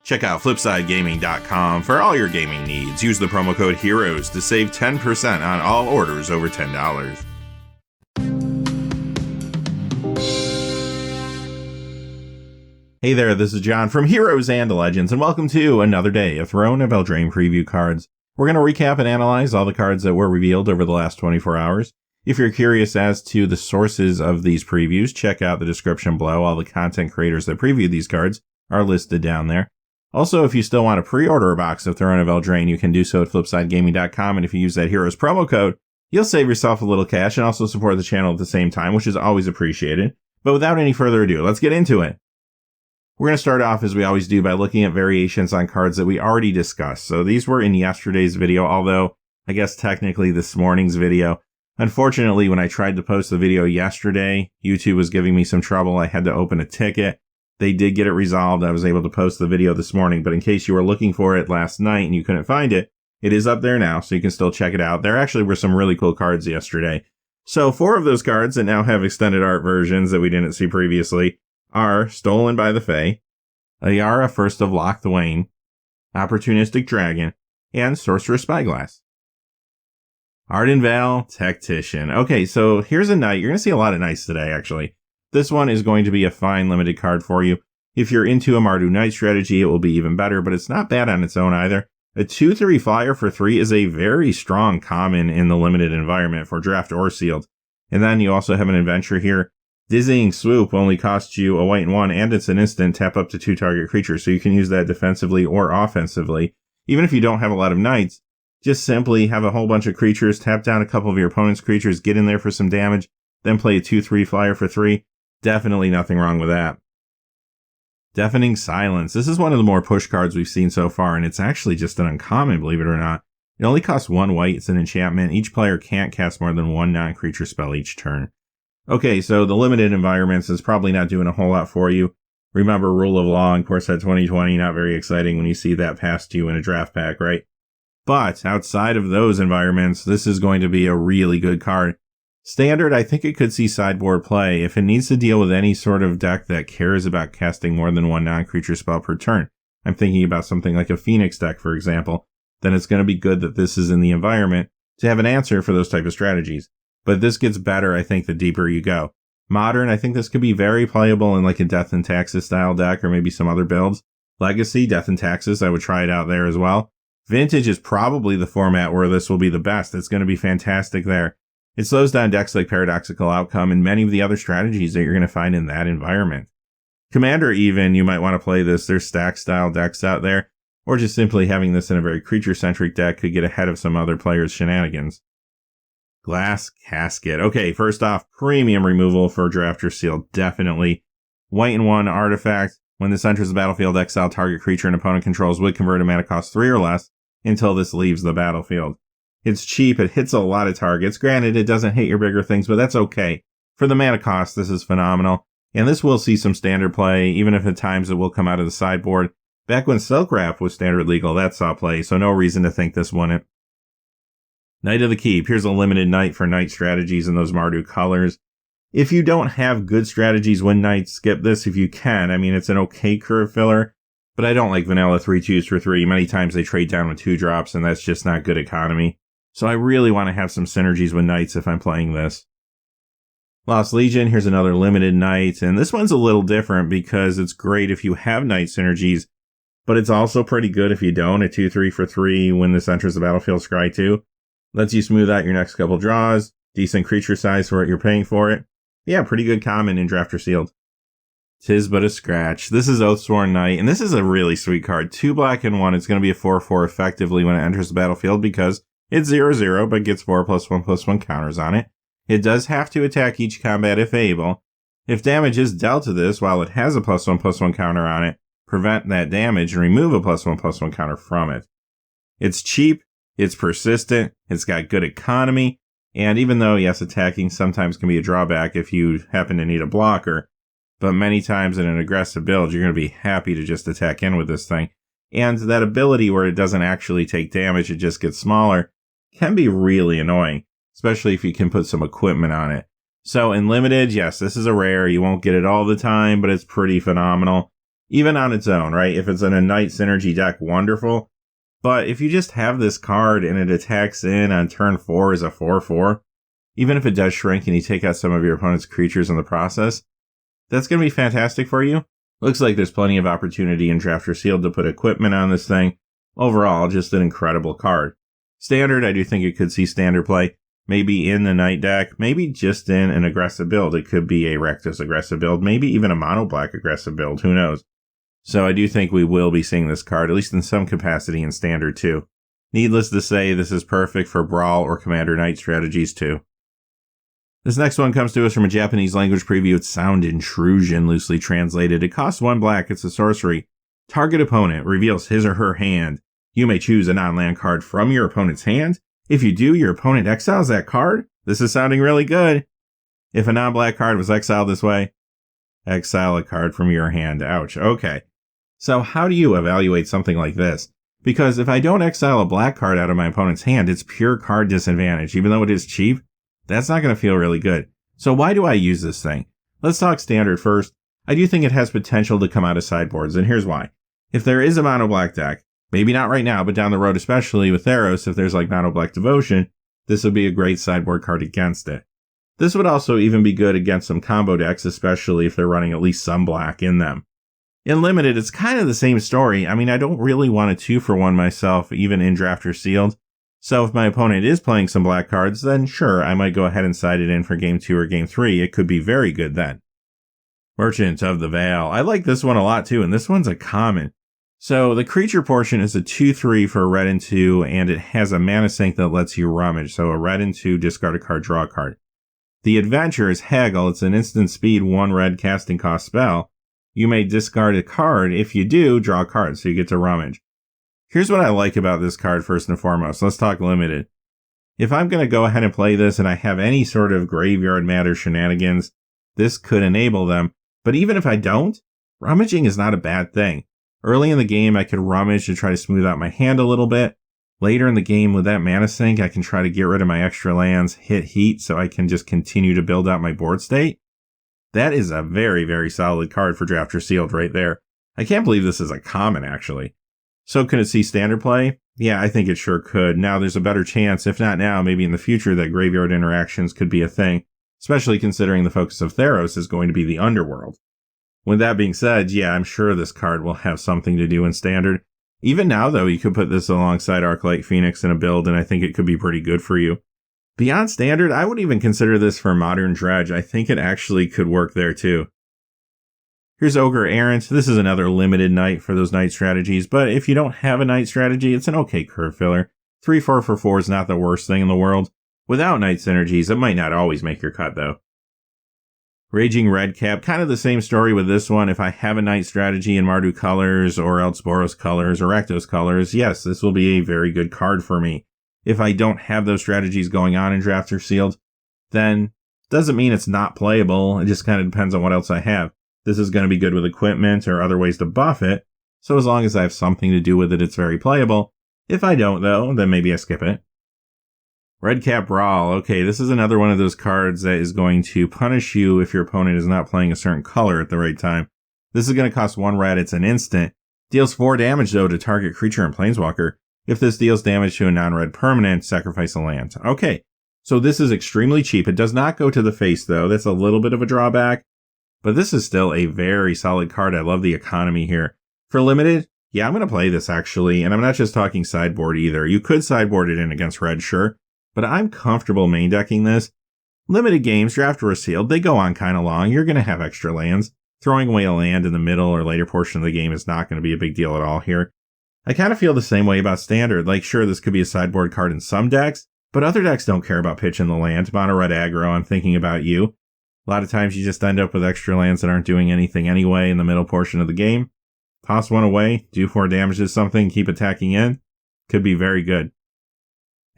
Check out FlipsideGaming.com for all your gaming needs. Use the promo code HEROES to save 10% on all orders over $10. Hey there, this is John from Heroes and Legends, and welcome to another day of Throne of Eldraine preview cards. We're going to recap and analyze all the cards that were revealed over the last 24 hours. If you're curious as to the sources of these previews, check out the description below. All the content creators that preview these cards are listed down there. Also, if you still want to pre-order a box of Throne of Eldraine, you can do so at FlipsideGaming.com, and if you use that Heroes promo code, you'll save yourself a little cash and also support the channel at the same time, which is always appreciated. But without any further ado, let's get into it. We're going to start off, as we always do, by looking at variations on cards that we already discussed. So these were in yesterday's video, although I guess technically this morning's video. Unfortunately, when I tried to post the video yesterday, YouTube was giving me some trouble. I had to open a ticket. They did get it resolved. I was able to post the video this morning, but in case you were looking for it last night and you couldn't find it, it is up there now, so you can still check it out. There actually were some really cool cards yesterday. So 4 of those cards that now have extended art versions that we didn't see previously are Stolen by the Fae, Ayara First of Locthwain, Opportunistic Dragon, and Sorcerous Spyglass. Ardenvale Tactician. Okay, so here's a knight. You're going to see a lot of knights today, actually. This one is going to be a fine limited card for you. If you're into a Mardu Knight strategy, it will be even better, but it's not bad on its own either. A 2/3 flyer for 3 is a very strong common in the limited environment for draft or sealed. And then you also have an adventure here. Dizzying Swoop only costs you a white and 1, and it's an instant tap up to 2 target creatures, so you can use that defensively or offensively. Even if you don't have a lot of knights, just simply have a whole bunch of creatures, tap down a couple of your opponent's creatures, get in there for some damage, then play a 2/3 flyer for 3. Definitely nothing wrong with that. Deafening Silence. This is one of the more push cards we've seen so far, and it's actually just an uncommon, believe it or not. It only costs 1 white. It's an enchantment. Each player can't cast more than 1 non-creature spell each turn. Okay, so the limited environments is probably not doing a whole lot for you. Remember Rule of Law and Core Set 2020, not very exciting when you see that passed to you in a draft pack, right? But outside of those environments, this is going to be a really good card. Standard, I think it could see sideboard play if it needs to deal with any sort of deck that cares about casting more than 1 non-creature spell per turn. I'm thinking about something like a Phoenix deck, for example. Then it's going to be good that this is in the environment to have an answer for those type of strategies. But this gets better, I think, the deeper you go. Modern, I think this could be very playable in like a Death and Taxes style deck or maybe some other builds. Legacy, Death and Taxes, I would try it out there as well. Vintage is probably the format where this will be the best. It's going to be fantastic there. It slows down decks like Paradoxical Outcome and many of the other strategies that you're going to find in that environment. Commander even, you might want to play this. There's stack style decks out there, or just simply having this in a very creature-centric deck could get ahead of some other players' shenanigans. Glass Casket. Okay, first off, premium removal for draft or sealed, definitely. White and 1 artifact. When this enters the battlefield, exile target creature an opponent controls would convert a mana cost 3 or less until this leaves the battlefield. It's cheap, it hits a lot of targets. Granted, it doesn't hit your bigger things, but that's okay. For the mana cost, this is phenomenal. And this will see some standard play, even if at times it will come out of the sideboard. Back when Silk Wrap was standard legal, that saw play, so no reason to think this wouldn't. Knight of the Keep. Here's a limited knight for knight strategies in those Mardu colors. If you don't have good strategies when knights, skip this if you can. I mean, it's an okay curve filler, but I don't like vanilla 3/2s for 3. Many times they trade down with 2 drops, and that's just not good economy. So I really want to have some synergies with knights if I'm playing this. Lost Legion, here's another limited knight, and this one's a little different because it's great if you have knight synergies, but it's also pretty good if you don't. A 2/3 for 3 when this enters the battlefield, scry 2. Lets you smooth out your next couple draws, decent creature size for what you're paying for it. Yeah, pretty good common in draft or sealed. Tis But a Scratch. This is Oathsworn Knight, and this is a really sweet card. 2 black and 1, it's going to be a 4/4 effectively when it enters the battlefield because it's 0/0, but gets 4+1/+1 counters on it. It does have to attack each combat if able. If damage is dealt to this while it has a +1/+1 counter on it, prevent that damage and remove a +1/+1 counter from it. It's cheap, it's persistent, it's got good economy, and even though, yes, attacking sometimes can be a drawback if you happen to need a blocker, but many times in an aggressive build, you're going to be happy to just attack in with this thing. And that ability where it doesn't actually take damage, it just gets smaller, can be really annoying, especially if you can put some equipment on it. So in limited, yes, this is a rare. You won't get it all the time, but it's pretty phenomenal. even on its own, right? If it's in a Knight Synergy deck, wonderful. But if you just have this card and it attacks in on turn 4 as a 4/4, even if it does shrink and you take out some of your opponent's creatures in the process, that's going to be fantastic for you. Looks like there's plenty of opportunity in Drafter Sealed to put equipment on this thing. Overall, just an incredible card. Standard, I do think it could see standard play. Maybe in the Knight deck, maybe just in an aggressive build. It could be a Rakdos aggressive build, maybe even a mono black aggressive build, who knows. So I do think we will be seeing this card, at least in some capacity in standard too. Needless to say, this is perfect for Brawl or Commander Knight strategies too. This next one comes to us from a Japanese language preview. It's Sound Intrusion, loosely translated. It costs 1 black, it's a sorcery. Target opponent reveals his or her hand. You may choose a non-land card from your opponent's hand. If you do, your opponent exiles that card. This is sounding really good. If a non-black card was exiled this way, exile a card from your hand. Ouch. Okay. So how do you evaluate something like this? Because if I don't exile a black card out of my opponent's hand, it's pure card disadvantage. Even though it is cheap, that's not going to feel really good. So why do I use this thing? Let's talk standard first. I do think it has potential to come out of sideboards, and here's why. If there is a mono black deck, maybe not right now, but down the road, especially with Theros, if there's like mono black Devotion, this would be a great sideboard card against it. This would also even be good against some combo decks, especially if they're running at least some black in them. In Limited, it's kind of the same story. I mean, I don't really want a 2-for-1 myself, even in Drafter Sealed. So if my opponent is playing some black cards, then sure, I might go ahead and side it in for Game 2 or Game 3. It could be very good then. Merchant of the Veil. I like this one a lot too, and this one's a common. So the creature portion is a 2/3 for a red and 2, and it has a mana sink that lets you rummage. So a red and 2, discard a card, draw a card. The adventure is Haggle. It's an instant speed 1 red casting cost spell. You may discard a card. If you do, draw a card, so you get to rummage. Here's what I like about this card first and foremost. Let's talk Limited. If I'm going to go ahead and play this and I have any sort of graveyard matter shenanigans, this could enable them. But even if I don't, rummaging is not a bad thing. Early in the game, I could rummage to try to smooth out my hand a little bit. Later in the game, with that mana sink, I can try to get rid of my extra lands, hit heat, so I can just continue to build out my board state. That is a very, very solid card for Drafter Sealed right there. I can't believe this is a common, actually. So could it see standard play? Yeah, I think it sure could. Now there's a better chance, if not now, maybe in the future, that graveyard interactions could be a thing, especially considering the focus of Theros is going to be the underworld. With that being said, yeah, I'm sure this card will have something to do in standard. Even now, though, you could put this alongside Arclight Phoenix in a build, and I think it could be pretty good for you. Beyond standard, I would even consider this for Modern Dredge. I think it actually could work there, too. Here's Ogre Errant. This is another limited Knight for those Knight strategies, but if you don't have a Knight strategy, it's an okay curve filler. 3/4 for 4 is not the worst thing in the world. Without Knight synergies, it might not always make your cut, though. Raging Redcap, kind of the same story with this one. If I have a Knight strategy in Mardu colors, or else Boros colors, or Rakdos colors, yes, this will be a very good card for me. If I don't have those strategies going on in Drafter Sealed, then doesn't mean it's not playable. It just kind of depends on what else I have. This is going to be good with equipment or other ways to buff it. So as long as I have something to do with it, it's very playable. If I don't, though, then maybe I skip it. Redcap Brawl. Okay, this is another one of those cards that is going to punish you if your opponent is not playing a certain color at the right time. This is going to cost 1 red. It's an instant. Deals 4 damage, though, to target creature and planeswalker. If this deals damage to a non-red permanent, sacrifice a land. Okay, so this is extremely cheap. It does not go to the face, though. That's a little bit of a drawback. But this is still a very solid card. I love the economy here. For limited, yeah, I'm going to play this, actually. And I'm not just talking sideboard either. You could sideboard it in against red, sure. But I'm comfortable main decking this. Limited games, draft or sealed, they go on kind of long. You're going to have extra lands. Throwing away a land in the middle or later portion of the game is not going to be a big deal at all here. I kind of feel the same way about standard. Like, sure, this could be a sideboard card in some decks, but other decks don't care about pitching the land. Mono red aggro, I'm thinking about you. A lot of times you just end up with extra lands that aren't doing anything anyway in the middle portion of the game. Toss one away, do 4 damage to something, keep attacking in. Could be very good.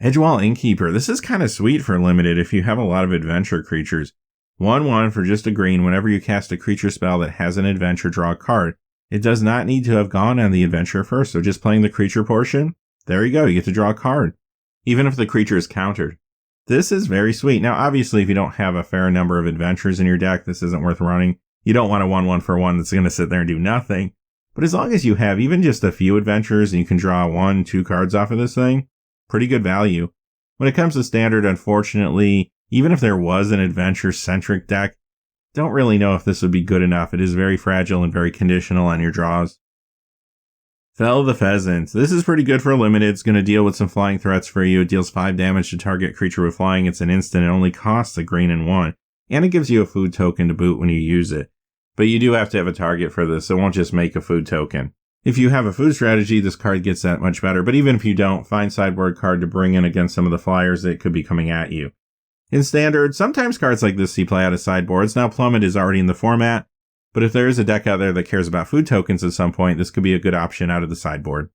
Edgewall Innkeeper. This is kind of sweet for limited if you have a lot of adventure creatures. 1/1 for just a green. Whenever you cast a creature spell that has an adventure, draw a card. It does not need to have gone on the adventure first, so just playing the creature portion, there you go, you get to draw a card. Even if the creature is countered. This is very sweet. Now, obviously, if you don't have a fair number of adventures in your deck, this isn't worth running. You don't want a 1/1 for 1 that's going to sit there and do nothing. But as long as you have even just a few adventures and you can draw 1-2 cards off of this thing, pretty good value. When it comes to standard, unfortunately, even if there was an adventure-centric deck, don't really know if this would be good enough. It is very fragile and very conditional on your draws. Fell the Pheasant. This is pretty good for a limited. It's going to deal with some flying threats for you. It deals 5 damage to target creature with flying. It's an instant. It only costs a green and 1. And it gives you a food token to boot when you use it. But you do have to have a target for this. It won't just make a food token. If you have a food strategy, this card gets that much better. But even if you don't, find sideboard card to bring in against some of the flyers that could be coming at you. In standard, sometimes cards like this see play out of sideboards. Now Plummet is already in the format. But if there is a deck out there that cares about food tokens at some point, this could be a good option out of the sideboard.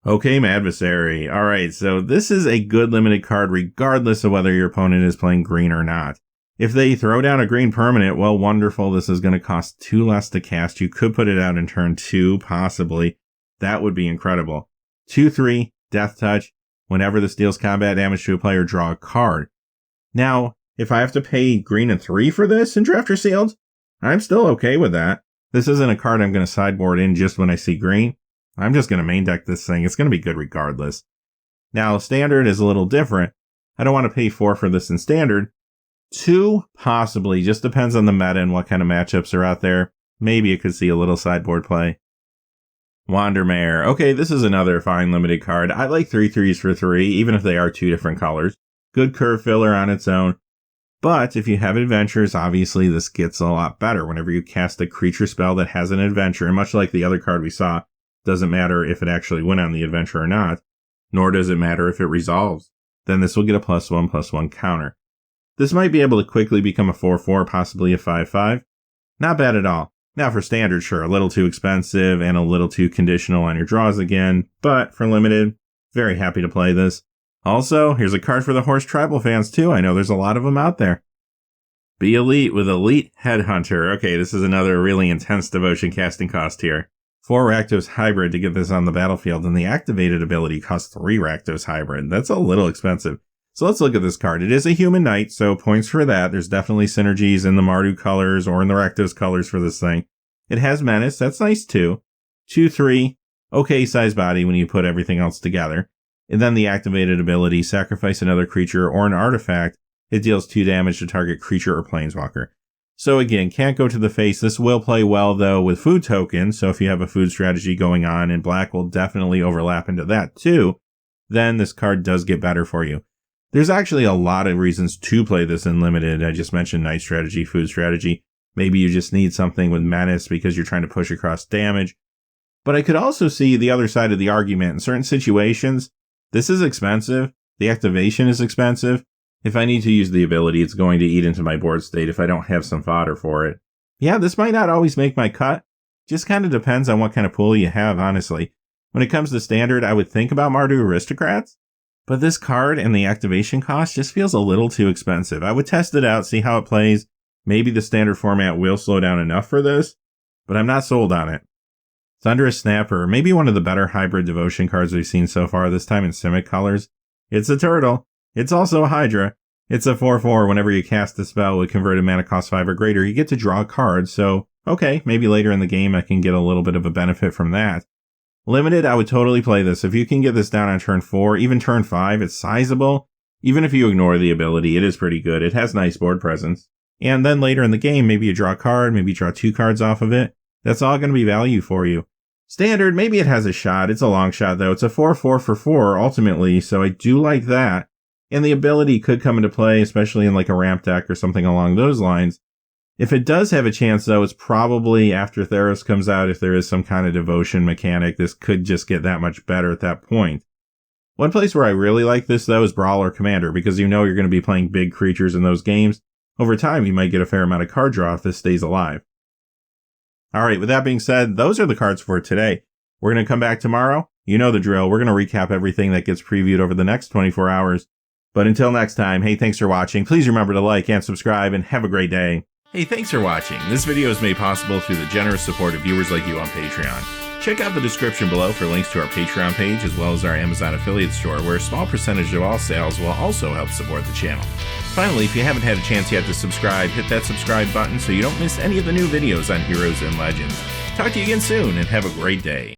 Okay, Adversary. Alright, so this is a good limited card regardless of whether your opponent is playing green or not. If they throw down a green permanent, well, wonderful. This is going to cost 2 less to cast. You could put it out in turn 2, possibly. That would be incredible. 2/3, Death Touch. Whenever this deals combat damage to a player, draw a card. Now, if I have to pay green and 3 for this in Drafter Sealed, I'm still okay with that. This isn't a card I'm going to sideboard in just when I see green. I'm just going to main deck this thing. It's going to be good regardless. Now, standard is a little different. I don't want to pay 4 for this in standard. 2, possibly. Just depends on the meta and what kind of matchups are out there. Maybe it could see a little sideboard play. Wandermare. Okay, this is another fine limited card. I like 3/3s for 3, even if they are 2 different colors. Good curve filler on its own. But if you have adventures, obviously this gets a lot better. Whenever you cast a creature spell that has an adventure, and much like the other card we saw, doesn't matter if it actually went on the adventure or not, nor does it matter if it resolves. Then this will get a +1/+1 counter. This might be able to quickly become a 4/4, possibly a 5/5. Not bad at all. Now for standard, sure, a little too expensive and a little too conditional on your draws again, but for limited, very happy to play this. Also, here's a card for the Horse Tribal fans too. I know there's a lot of them out there. Be Elite with Elite Headhunter. Okay, this is another really intense devotion casting cost here. 4 Rakdos Hybrid to get this on the battlefield, and the activated ability costs 3 Rakdos Hybrid. That's a little expensive. So let's look at this card. It is a human knight, so points for that. There's definitely synergies in the Mardu colors or in the Rakdos colors for this thing. It has Menace. That's nice too. 2/3. Okay size body when you put everything else together. And then the activated ability, sacrifice another creature or an artifact. It deals 2 damage to target creature or planeswalker. So again, can't go to the face. This will play well though with food tokens. So if you have a food strategy going on, and black will definitely overlap into that too, then this card does get better for you. There's actually a lot of reasons to play this in limited. I just mentioned night strategy, food strategy. Maybe you just need something with menace because you're trying to push across damage. But I could also see the other side of the argument. In certain situations, this is expensive. The activation is expensive. If I need to use the ability, it's going to eat into my board state if I don't have some fodder for it. Yeah, this might not always make my cut. Just kind of depends on what kind of pool you have, honestly. When it comes to standard, I would think about Mardu Aristocrats. But this card and the activation cost just feels a little too expensive. I would test it out, see how it plays. Maybe the standard format will slow down enough for this, but I'm not sold on it. Thunderous Snapper, maybe one of the better hybrid devotion cards we've seen so far, this time in Simic colors. It's a turtle. It's also a Hydra. It's a 4/4 whenever you cast a spell with converted mana cost 5 or greater, you get to draw a card, so okay, maybe later in the game I can get a little bit of a benefit from that. Limited, I would totally play this. If you can get this down on turn 4, even turn 5, it's sizable. Even if you ignore the ability, it is pretty good. It has nice board presence. And then later in the game, maybe you draw a card, maybe you draw 2 cards off of it. That's all going to be value for you. Standard, maybe it has a shot. It's a long shot, though. It's a 4/4 for 4, ultimately, so I do like that. And the ability could come into play, especially in like a ramp deck or something along those lines. If it does have a chance, though, it's probably after Theros comes out. If there is some kind of devotion mechanic, this could just get that much better at that point. One place where I really like this, though, is Brawl or Commander, because you know you're going to be playing big creatures in those games. Over time, you might get a fair amount of card draw if this stays alive. Alright, with that being said, those are the cards for today. We're going to come back tomorrow. You know the drill. We're going to recap everything that gets previewed over the next 24 hours. But until next time, hey, thanks for watching. Please remember to like and subscribe, and have a great day. Hey, thanks for watching. This video is made possible through the generous support of viewers like you on Patreon. Check out the description below for links to our Patreon page, as well as our Amazon affiliate store, where a small percentage of all sales will also help support the channel. Finally, if you haven't had a chance yet to subscribe, hit that subscribe button so you don't miss any of the new videos on Heroes and Legends. Talk to you again soon, and have a great day.